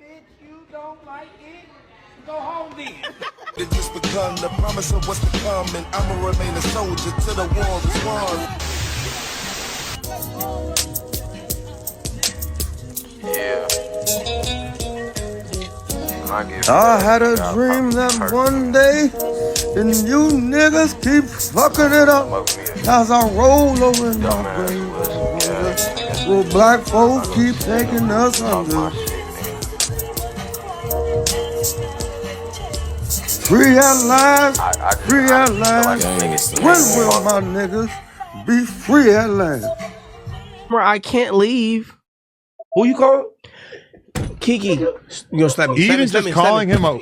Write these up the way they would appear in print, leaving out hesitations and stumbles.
Bitch, you don't like it? Go home then. It just become the promise of what's to come, and I'ma remain a soldier till the war is won. Yeah. I had a dream that one day, and you niggas keep fucking it up. As I roll over in my grave, well, black folks keep taking us under. Free at last, free at last. When will my niggas be free at last? I can't leave. Who you call? Kiki. You gonna slap me? Even just calling him a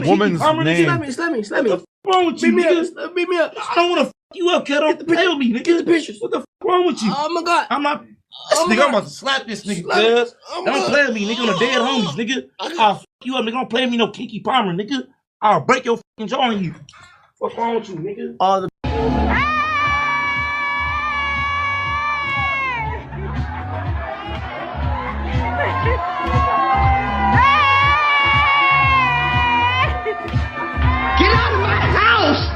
woman's name. Slap me. What's wrong with you, nigga? Beat me up. I don't want to fuck you up, kid. Don't play with me, nigga. Get the pictures. What the fuck wrong with you? Oh my god. I'm not. Oh my nigga, I'm God. about to slap this nigga, cuz. Don't play with me, nigga. On the dead homies, nigga. I'll fuck you up, nigga. Don't play with me, no Kiki Palmer, nigga. I'll break your fucking jaw on you. What's wrong with you, nigga? All the Get out of my house!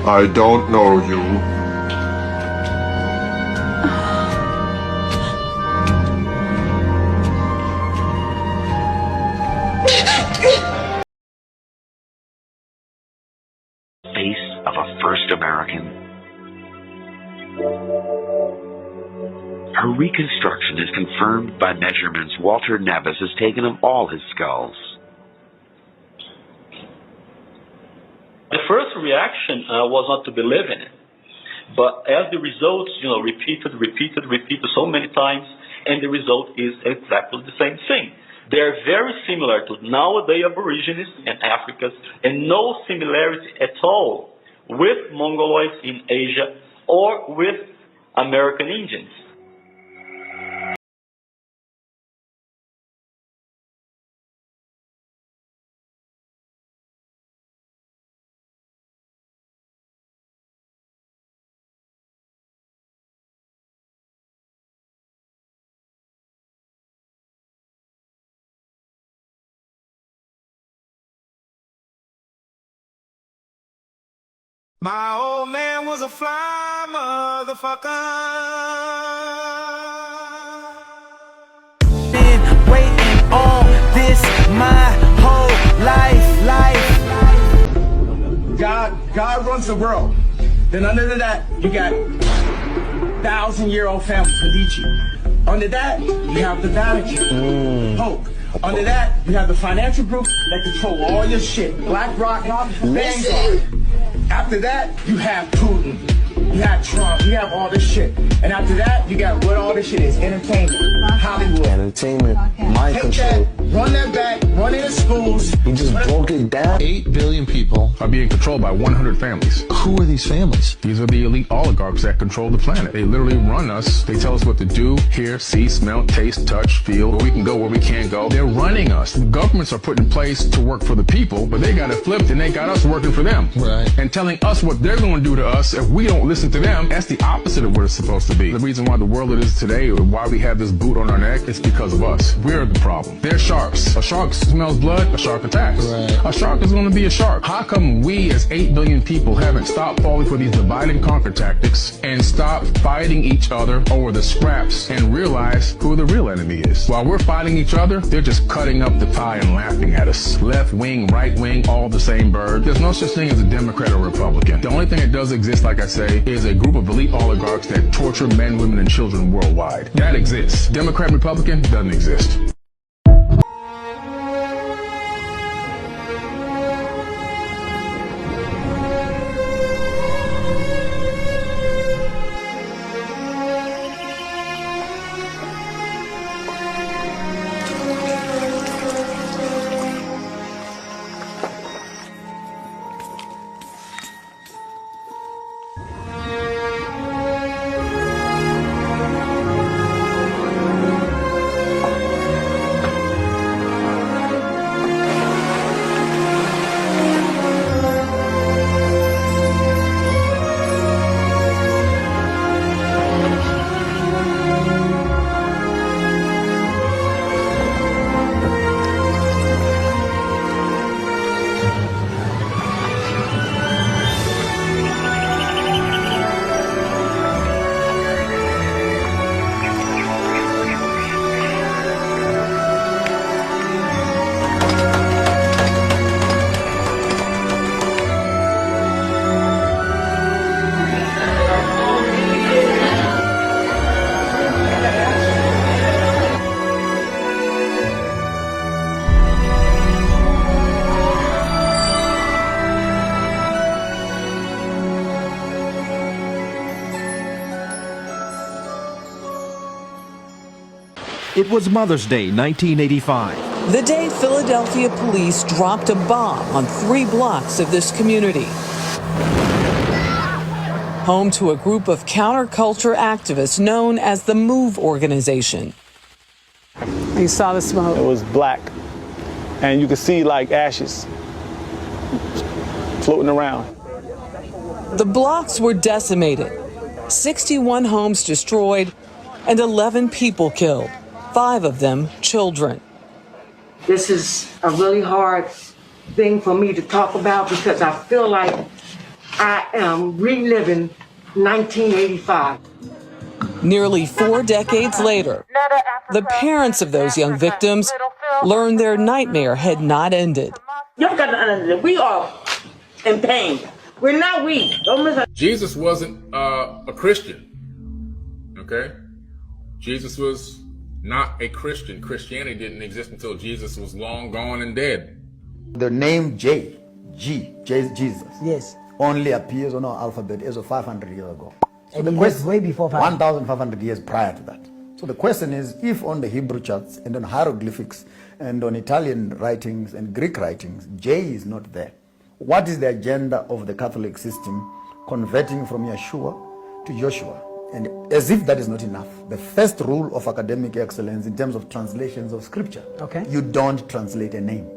I don't know you. Face of a first American. Her reconstruction is confirmed by measurements Walter Nevis has taken of all his skulls. The first reaction was not to believe in it, but as the results, repeated so many times, and the result is exactly the same thing. They're very similar to nowadays Aborigines and Africans, and no similarity at all with Mongoloids in Asia or with American Indians. My old man was a fly motherfucker. Been waiting on this my whole life. God runs the world. Then under that, you got 1,000-year-old families, Medici. Under that, you have the Vatican, Pope. Under that, you have the financial groups that control all your shit. BlackRock, Vanguard. After that, you have Putin. You have Trump. You have all this shit. And after that, you got what all this shit is. Entertainment. Hollywood. Entertainment, mind Take control. that, run that back, run it in schools. You just broke it down. 8 billion people are being controlled by 100 families. Who are these families? These are the elite oligarchs that control the planet. They literally run us. They tell us what to do, hear, see, smell, taste, touch, feel, where we can go, where we can't go. They're running us. The governments are put in place to work for the people, but they got it flipped and they got us working for them. Right. And telling us what they're going to do to us if we don't listen to them. That's the opposite of what it's supposed to be. The reason why the world it is today, or why we have this boot on our neck, it's because of us. We're the problem. They're sharks. A shark smells blood, a shark attacks. Right. A shark is going to be a shark. How come we as 8 billion people haven't stopped falling for these divide and conquer tactics and stopped fighting each other over the scraps and realize who the real enemy is? While we're fighting each other, they're just cutting up the pie and laughing at us. Left wing, right wing, all the same bird. There's no such thing as a Democrat or Republican. The only thing that does exist, like I say, is a group of elite oligarchs that torture men, women, and children worldwide. That exists. Democrat, Republican doesn't exist. It was Mother's Day, 1985. The day Philadelphia police dropped a bomb on 3 blocks of this community. Home to a group of counterculture activists known as the MOVE organization. You saw the smoke. It was black, and you could see like ashes floating around. The blocks were decimated, 61 homes destroyed, and 11 people killed, 5 of them children. This is a really hard thing for me to talk about because I feel like I am reliving 1985. Nearly 4 decades later, the parents of those young victims learned their nightmare had not ended. Y'all got to understand, we are in pain. We're not weak. Jesus wasn't a Christian, okay? Jesus was not a Christian. Christianity didn't exist until Jesus was long gone and dead. The name Jesus, yes, only appears on our alphabet as of 500 years ago. So and the question, way before 1,500 years prior to that. So the question is, if on the Hebrew charts and on hieroglyphics and on Italian writings and Greek writings, J is not there, what is the agenda of the Catholic system converting from Yeshua to Joshua? And as if that is not enough, the first rule of academic excellence in terms of translations of scripture, you don't translate a name.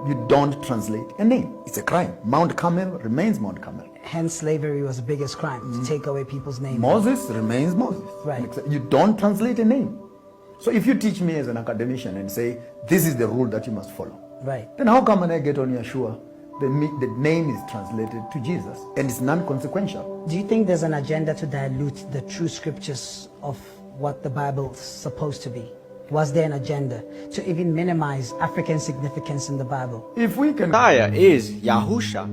You don't translate a name. It's a crime. Mount Carmel remains Mount Carmel. Hence slavery was the biggest crime, to take away people's names. Moses remains Moses. Right. You don't translate a name. So if you teach me as an academician and say, this is the rule that you must follow, right, then how come when I get on Yeshua, the name is translated to Jesus and it's non-consequential? Do you think there's an agenda to dilute the true scriptures of what the Bible is supposed to be? Was there an agenda to even minimize African significance in the Bible? If we can... Messiah is Yahusha.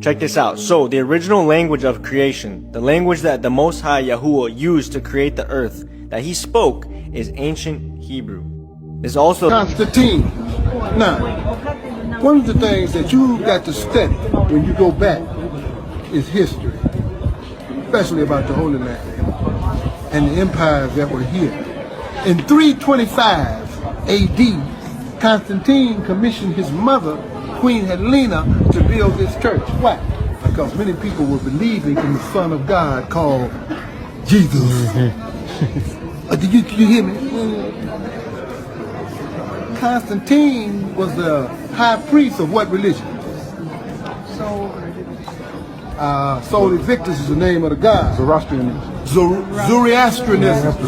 Check this out. So the original language of creation, the language that the Most High Yahuwah used to create the earth, that he spoke, is ancient Hebrew. There's also Constantine. Now, one of the things that you got to study when you go back is history, especially about the Holy Land and the empires that were here. In 325 AD, Constantine commissioned his mother, Queen Helena, to build this church. Why? Because many people were believing in the Son of God called Jesus. Did you hear me? Constantine was the high priest of what religion? Sol Invictus is the name of the god. Zoroastrianism.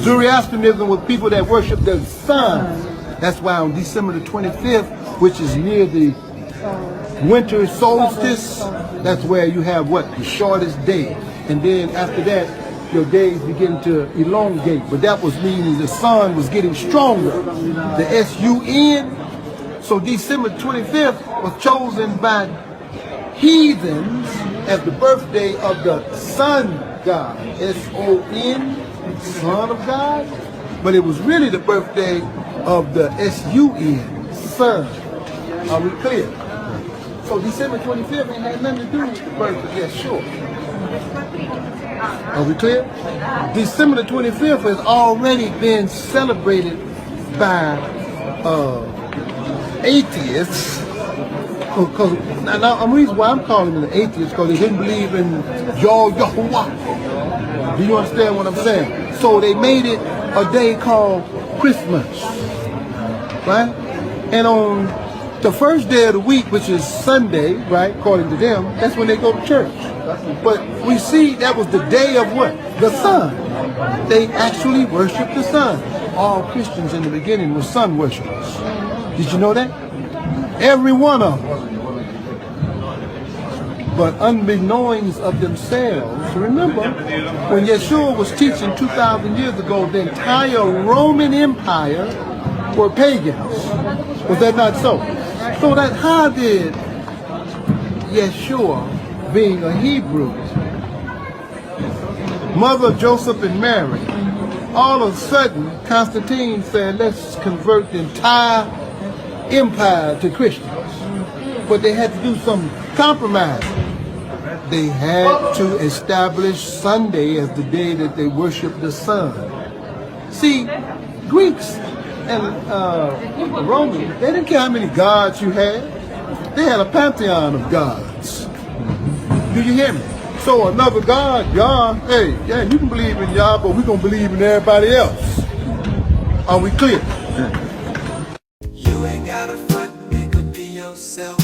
Zoroastrianism was people that worship the sun. That's why on December the 25th, which is near the winter solstice, that's where you have what? The shortest day. And then after that, your days begin to elongate. But that was meaning the sun was getting stronger. The S-U-N. So December 25th was chosen by heathens as the birthday of the sun god. S-O-N, Son of God. But it was really the birthday of the S-U-N, Son. Are we clear? So December 25th ain't had nothing to do with the birth of Yeshua. Are we clear? December the 25th has already been celebrated by atheists. Because now, the reason why I'm calling them an atheist because they didn't believe in Yahuwah. Do you understand what I'm saying? So they made it a day called Christmas, right? And on the first day of the week, which is Sunday, right, according to them, that's when they go to church. But we see that was the day of what? The sun. They actually worship the sun. All Christians in the beginning were sun worshipers. Did you know that? Every one of them. But unbeknownst of themselves, remember, when Yeshua was teaching 2,000 years ago, the entire Roman Empire were pagans. Was that not so? So that how did Yeshua, being a Hebrew, mother of Joseph and Mary, all of a sudden Constantine said, let's convert the entire empire to Christians. But they had to do some compromise. They had to establish Sunday as the day that they worship the sun. See, Greeks and Romans, they didn't care how many gods you had. They had a pantheon of gods. Do you hear me? So another God, Yah, hey, yeah, you can believe in Yah, but we're going to believe in everybody else. Are we clear? You ain't gotta front, nigga, be yourself.